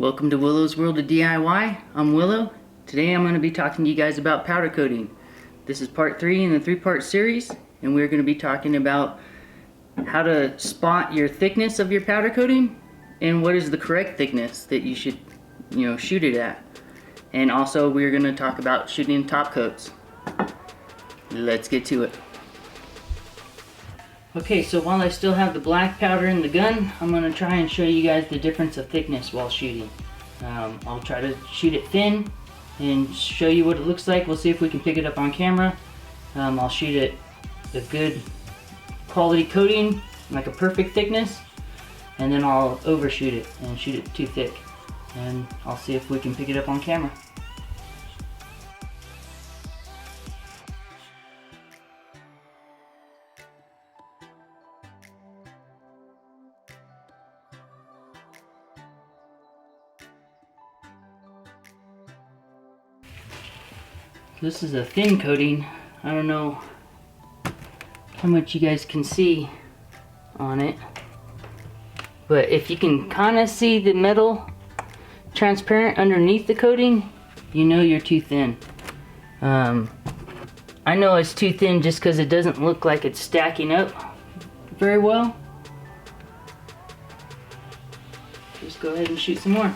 Welcome to Willow's World of DIY. I'm Willow. Today I'm going to be talking to you guys about powder coating. This is part 3 in the 3-part series, and we're going to be talking about how to spot your thickness of your powder coating and what is the correct thickness that you should, shoot it at. And also we're going to talk about shooting top coats. Let's get to it. Okay, so while I still have the black powder in the gun, I'm going to try and show you guys the difference of thickness while shooting. I'll try to shoot it thin and show you what it looks like. We'll see if we can pick it up on camera. I'll shoot it a good quality coating, like a perfect thickness, and then I'll overshoot it and shoot it too thick. And I'll see if we can pick it up on camera. This is a thin coating. I don't know how much you guys can see on it, but if you can kind of see the metal transparent underneath the coating, you know you're too thin. I know it's too thin just because it doesn't look like it's stacking up very well. Just go ahead and shoot some more.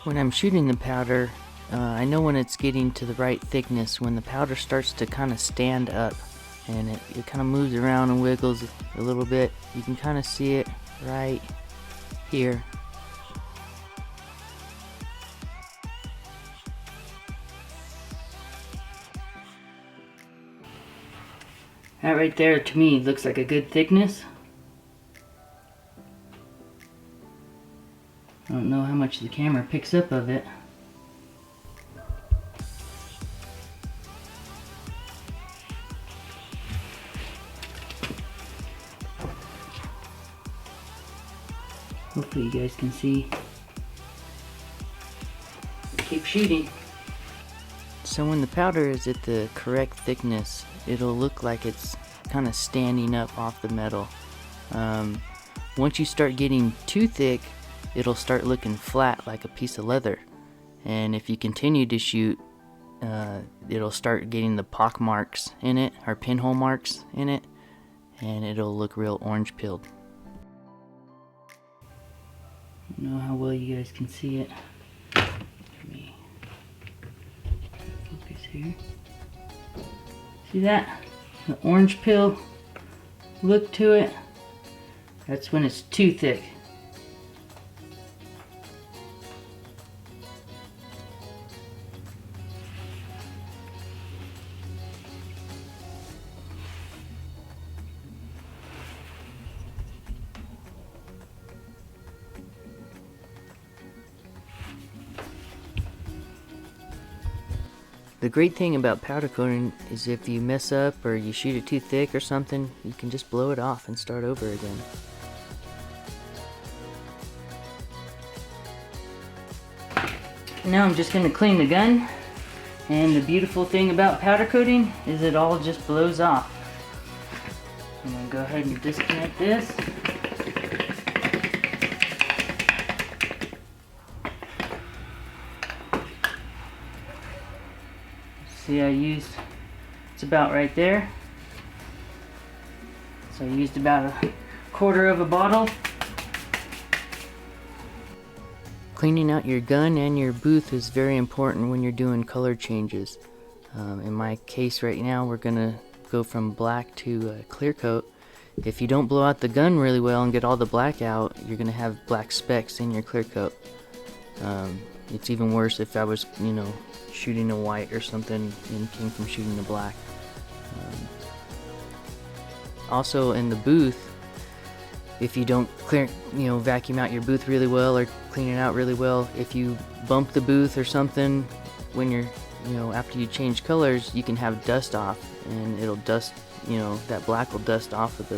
When I'm shooting the powder, I know when it's getting to the right thickness when the powder starts to kind of stand up and it kind of moves around and wiggles a little bit. You can kind of see it right here. That right there to me looks like a good thickness. I don't know how much the camera picks up of it. Hopefully you guys can see. Keep shooting. So when the powder is at the correct thickness, it'll look like it's kind of standing up off the metal. Once you start getting too thick, it'll start looking flat like a piece of leather, and if you continue to shoot, it'll start getting the pock marks in it, or pinhole marks in it, and it'll look real orange peeled. I don't know how well you guys can see it. Let me focus here. See that? The orange peel look to it. That's when it's too thick. The great thing about powder coating is if you mess up or you shoot it too thick or something, you can just blow it off and start over again. Now I'm just going to clean the gun, and the beautiful thing about powder coating is it all just blows off. I'm going to go ahead and disconnect this. See, it's about right there. So I used about a quarter of a bottle. Cleaning out your gun and your booth is very important when you're doing color changes. In my case right now, we're gonna go from black to clear coat. If you don't blow out the gun really well and get all the black out, you're gonna have black specks in your clear coat. It's even worse if I was, shooting a white or something and came from shooting a black. Also in the booth, if you don't vacuum out your booth really well or clean it out really well, if you bump the booth or something when you're, after you change colors, you can have dust off, and it'll dust, that black will dust off of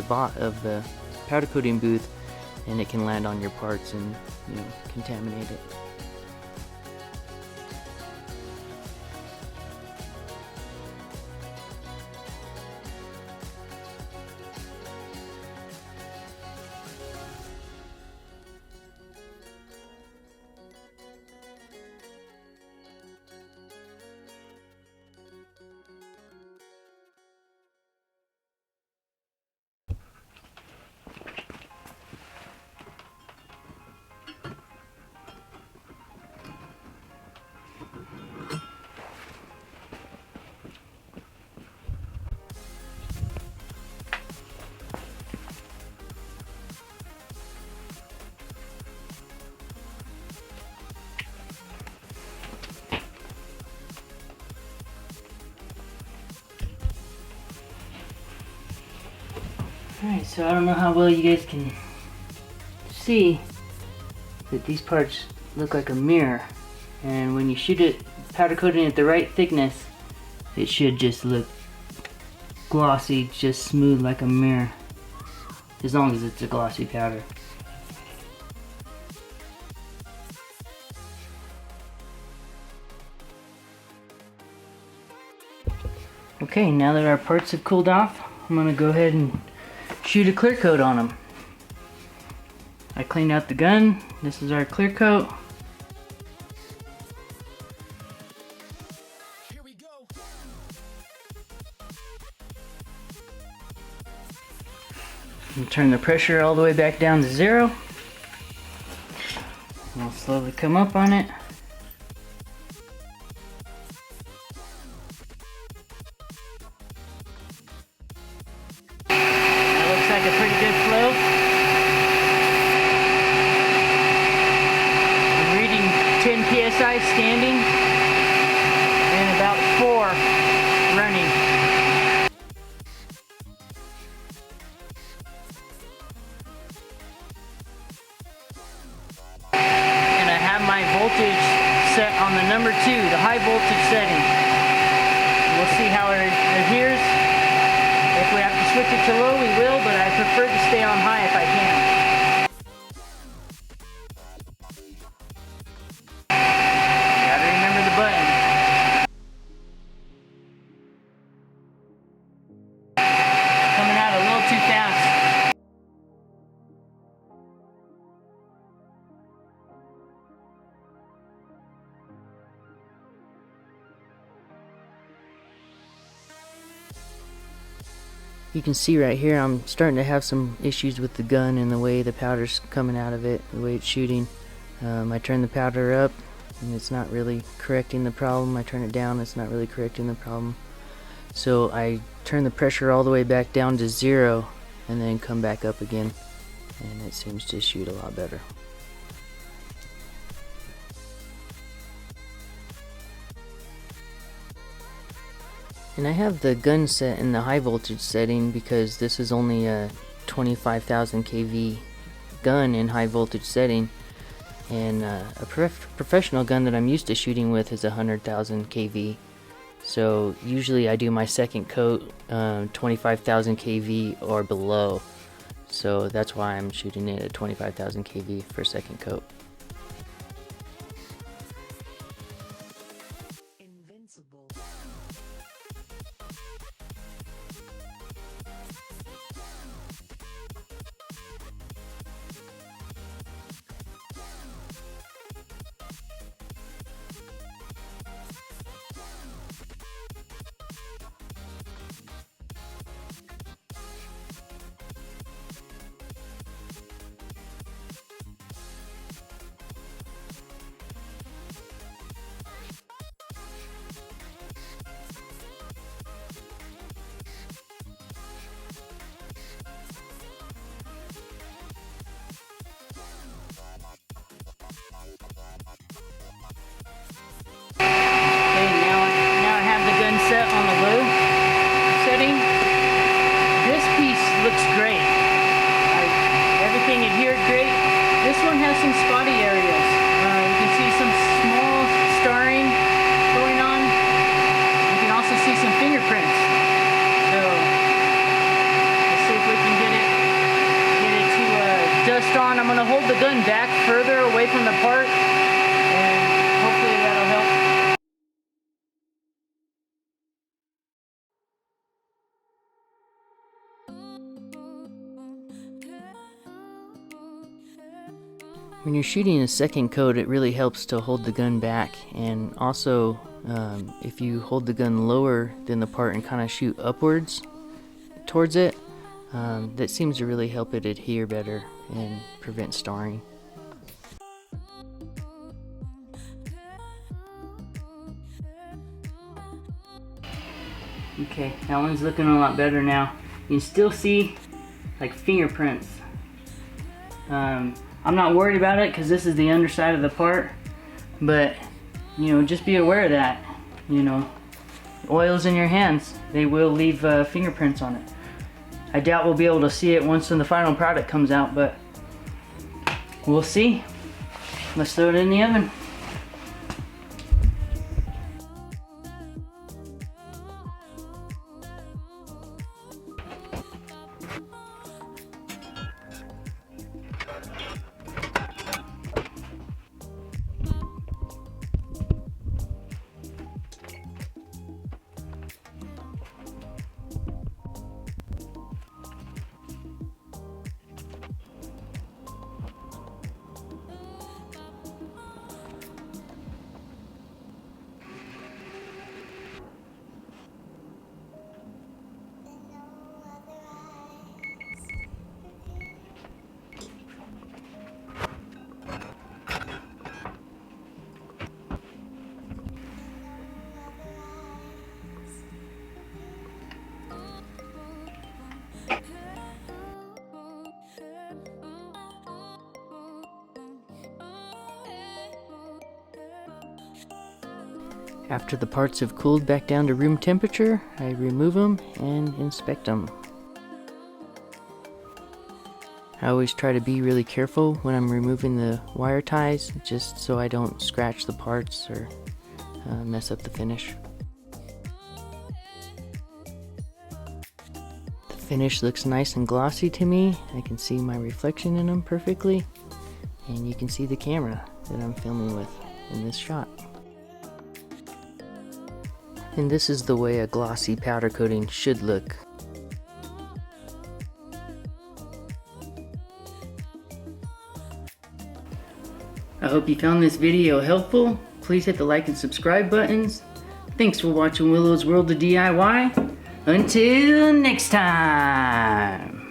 the powder coating booth, and it can land on your parts and, contaminate it. Alright, so I don't know how well you guys can see that these parts look like a mirror, and when you shoot it powder coating at the right thickness, it should just look glossy, just smooth like a mirror, as long as it's a glossy powder. Okay, now that our parts have cooled off, I'm going to go ahead and shoot a clear coat on them. I cleaned out the gun. This is our clear coat. Here we go. And turn the pressure all the way back down to 0. And I'll slowly come up on it. Like a pretty good flow. I'm reading 10 psi standing and about 4 running. And I have my voltage set on the number 2, the high voltage setting. We'll see how it adheres. If we have to switch it to low, we will, but I prefer to stay on high if I can. Gotta remember the button. Coming out a little too fast. You can see right here I'm starting to have some issues with the gun and the way the powder's coming out of it, the way it's shooting. I turn the powder up and it's not really correcting the problem. I turn it down, it's not really correcting the problem. So I turn the pressure all the way back down to 0 and then come back up again, and it seems to shoot a lot better. And I have the gun set in the high voltage setting because this is only a 25,000 kV gun in high voltage setting, and a professional gun that I'm used to shooting with is 100,000 kV. So usually I do my second coat 25,000 kV or below, so that's why I'm shooting it at 25,000 kV for second coat. Invincible. Set on the low setting. This piece looks great. Everything adhered great. This one has some spotty areas. You can see some small starring going on. You can also see some fingerprints. So let's see if we can get it to dust on. I'm going to hold the gun back further away from the part, and hopefully that'll help. When you're shooting a second coat, it really helps to hold the gun back, and also if you hold the gun lower than the part and kind of shoot upwards towards it, that seems to really help it adhere better and prevent starring. Okay, that one's looking a lot better now. You can still see like fingerprints. I'm not worried about it because this is the underside of the part, but you know, just be aware of that. You know, oil's in your hands, they will leave fingerprints on it. I doubt we'll be able to see it once the final product comes out, but we'll see. Let's throw it in the oven. After the parts have cooled back down to room temperature, I remove them and inspect them. I always try to be really careful when I'm removing the wire ties, just so I don't scratch the parts or mess up the finish. The finish looks nice and glossy to me. I can see my reflection in them perfectly, and you can see the camera that I'm filming with in this shot. And this is the way a glossy powder coating should look. I hope you found this video helpful. Please hit the like and subscribe buttons. Thanks for watching Willow's World of DIY. Until next time.